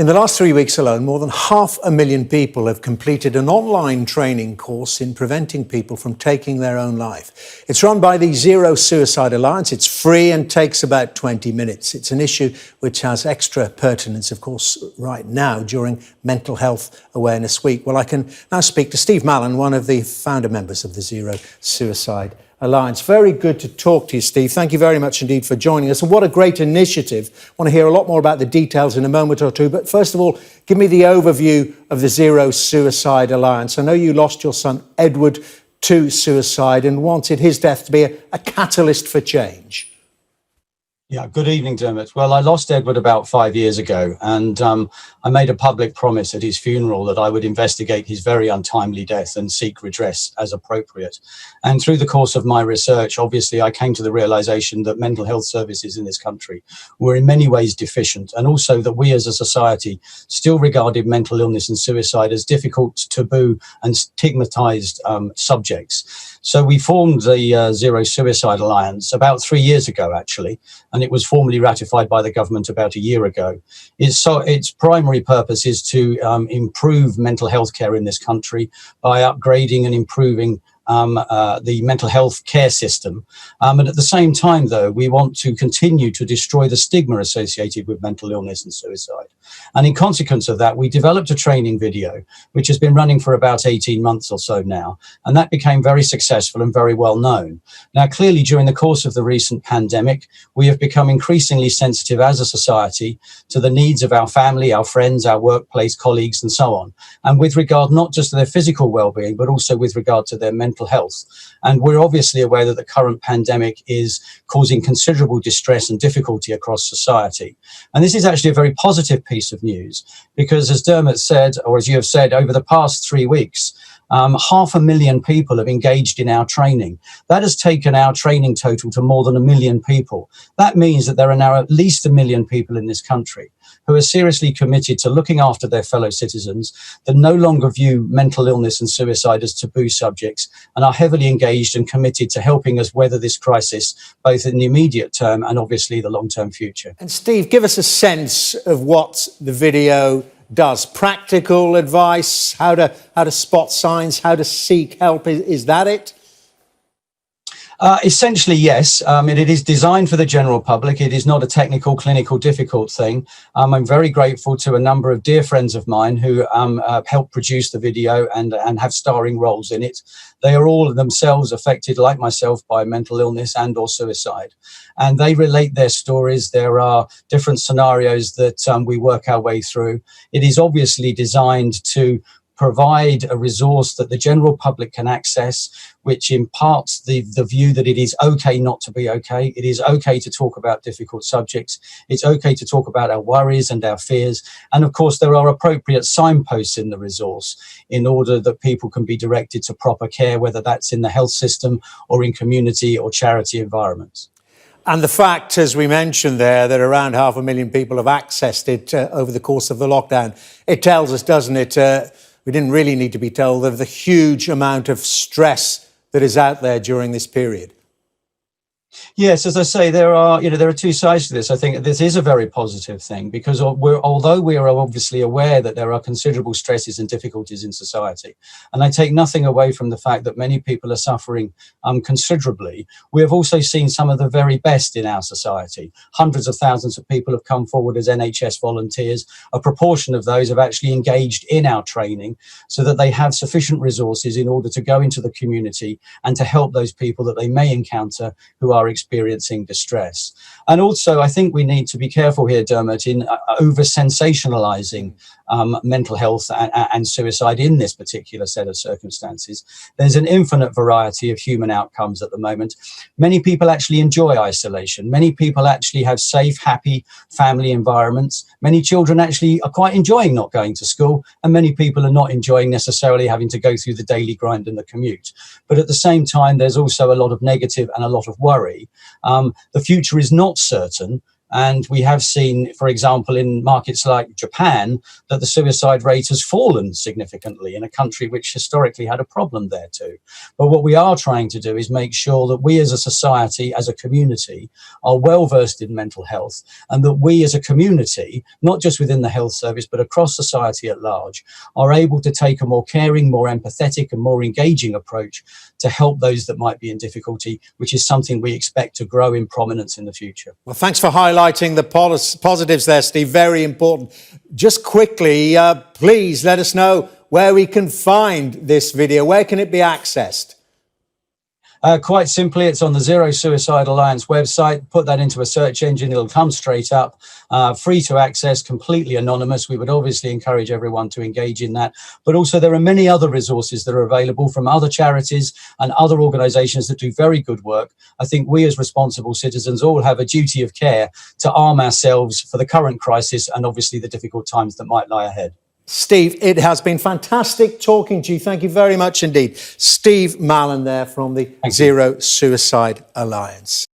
In the last 3 weeks alone, more than 500,000 people have completed an online training course in preventing people from taking their own life. It's run by the Zero Suicide Alliance. It's free and takes about 20 minutes. It's an issue which has extra pertinence, of course, right now during Mental Health Awareness Week. Well, I can now speak to Steve Mallen, one of the founder members of the Zero Suicide Alliance. Very good to talk to you, Steve. Thank you very much indeed for joining us. And what a great initiative. I want to hear a lot more about the details in a moment or two. But first of all, give me the overview of the Zero Suicide Alliance. I know you lost your son, Edward, to suicide and wanted his death to be a catalyst for change. Yeah, good evening, Dermot. Well, I lost Edward about 5 years ago, and I made a public promise at his funeral that I would investigate his very untimely death and seek redress as appropriate. And through the course of my research, obviously, I came to the realization that mental health services in this country were in many ways deficient, and also that we as a society still regarded mental illness and suicide as difficult, taboo, and stigmatized subjects. So we formed the Zero Suicide Alliance about 3 years ago, actually, and it was formally ratified by the government about a year ago. Its primary purpose is to improve mental health care in this country by upgrading and improving the mental health care system. And at the same time, though, we want to continue to destroy the stigma associated with mental illness and suicide. And in consequence of that, we developed a training video, which has been running for about 18 months or so now. And that became very successful and very well known. Now, clearly, during the course of the recent pandemic, we have become increasingly sensitive as a society to the needs of our family, our friends, our workplace colleagues, and so on. And with regard not just to their physical well-being, but also with regard to their mental health. And we're obviously aware that the current pandemic is causing considerable distress and difficulty across society. And this is actually a very positive piece of news, because as Dermot said, or as you have said, over the past 3 weeks, 500,000 people have engaged in our training. That has taken our training total to more than 1 million people. That means that there are now at least 1 million people in this country who are seriously committed to looking after their fellow citizens, that no longer view mental illness and suicide as taboo subjects, and are heavily engaged and committed to helping us weather this crisis, both in the immediate term and obviously the long-term future. And Steve, give us a sense of what the video does. Practical advice, how to spot signs, how to seek help. Is that it? Essentially, yes. It is designed for the general public. It is not a technical, clinical, difficult thing. I'm very grateful to a number of dear friends of mine who helped produce the video and have starring roles in it. They are all themselves affected, like myself, by mental illness and or suicide. And they relate their stories. There are different scenarios that we work our way through. It is obviously designed to provide a resource that the general public can access, which imparts the view that it is okay not to be okay. It is okay to talk about difficult subjects. It's okay to talk about our worries and our fears. And of course, there are appropriate signposts in the resource in order that people can be directed to proper care, whether that's in the health system or in community or charity environments. And the fact, as we mentioned there, that around 500,000 people have accessed it over the course of the lockdown, it tells us, doesn't it, we didn't really need to be told of the huge amount of stress that is out there during this period. Yes, as I say, there are two sides to this. I think this is a very positive thing, because although we are obviously aware that there are considerable stresses and difficulties in society, and I take nothing away from the fact that many people are suffering considerably, we have also seen some of the very best in our society. Hundreds of thousands of people have come forward as NHS volunteers. A proportion of those have actually engaged in our training so that they have sufficient resources in order to go into the community and to help those people that they may encounter who are experiencing distress. And also, I think we need to be careful here, Dermot, in over-sensationalizing mental health and suicide in this particular set of circumstances. There's an infinite variety of human outcomes at the moment. Many people actually enjoy isolation. Many people actually have safe, happy family environments. Many children actually are quite enjoying not going to school, and many people are not enjoying necessarily having to go through the daily grind and the commute. But at the same time, there's also a lot of negative and a lot of worry. The future is not certain. And we have seen, for example, in markets like Japan, that the suicide rate has fallen significantly in a country which historically had a problem there too. But what we are trying to do is make sure that we as a society, as a community, are well versed in mental health, and that we as a community, not just within the health service, but across society at large, are able to take a more caring, more empathetic and more engaging approach to help those that might be in difficulty, which is something we expect to grow in prominence in the future. Well, thanks for highlighting the positives there, Steve. Very important. Just quickly, please let us know where we can find this video. Where can it be accessed? Quite simply, it's on the Zero Suicide Alliance website. Put that into a search engine, it'll come straight up. Free to access, completely anonymous. We would obviously encourage everyone to engage in that. But also there are many other resources that are available from other charities and other organisations that do very good work. I think we as responsible citizens all have a duty of care to arm ourselves for the current crisis and obviously the difficult times that might lie ahead. Steve, it has been fantastic talking to you. Thank you very much indeed. Steve Mallen there from the Zero Suicide Alliance.